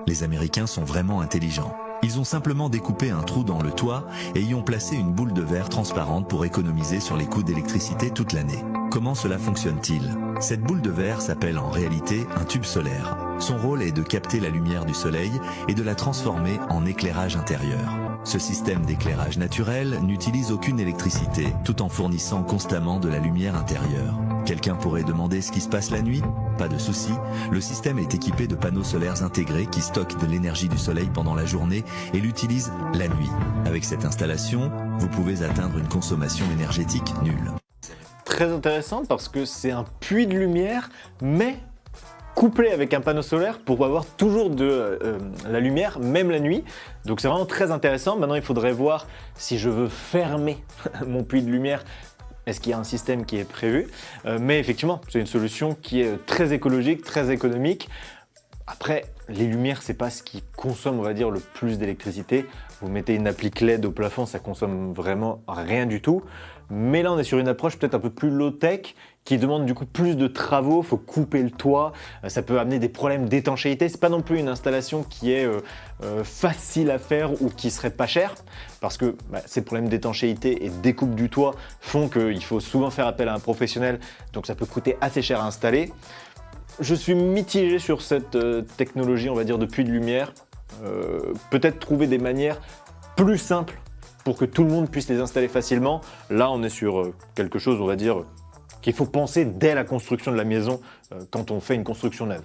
Les Américains sont vraiment intelligents. Ils ont simplement découpé un trou dans le toit et y ont placé une boule de verre transparente pour économiser sur les coûts d'électricité toute l'année. Comment cela fonctionne-t-il? Cette boule de verre s'appelle en réalité un tube solaire. Son rôle est de capter la lumière du soleil et de la transformer en éclairage intérieur. Ce système d'éclairage naturel n'utilise aucune électricité, tout en fournissant constamment de la lumière intérieure. Quelqu'un pourrait demander ce qui se passe la nuit? Pas de souci, le système est équipé de panneaux solaires intégrés qui stockent de l'énergie du soleil pendant la journée et l'utilisent la nuit. Avec cette installation, vous pouvez atteindre une consommation énergétique nulle. Très intéressant parce que c'est un puits de lumière, mais couplé avec un panneau solaire pour avoir toujours de la lumière, même la nuit. Donc c'est vraiment très intéressant. Maintenant, il faudrait voir si je veux fermer mon puits de lumière. Est-ce qu'il y a un système qui est prévu? Mais effectivement, c'est une solution qui est très écologique, très économique. Après, les lumières, c'est pas ce qui consomme, on va dire, le plus d'électricité. Vous mettez une applique LED au plafond, ça consomme vraiment rien du tout. Mais là, on est sur une approche peut-être un peu plus low-tech, qui demande du coup plus de travaux. Il faut couper le toit, ça peut amener des problèmes d'étanchéité. C'est pas non plus une installation qui est facile à faire ou qui serait pas chère, parce que ces problèmes d'étanchéité et de découpe du toit font qu'il faut souvent faire appel à un professionnel, donc ça peut coûter assez cher à installer. Je suis mitigé sur cette technologie, on va dire, de puits de lumière. Peut-être trouver des manières plus simples pour que tout le monde puisse les installer facilement. Là, on est sur quelque chose, on va dire, qu'il faut penser dès la construction de la maison quand on fait une construction neuve.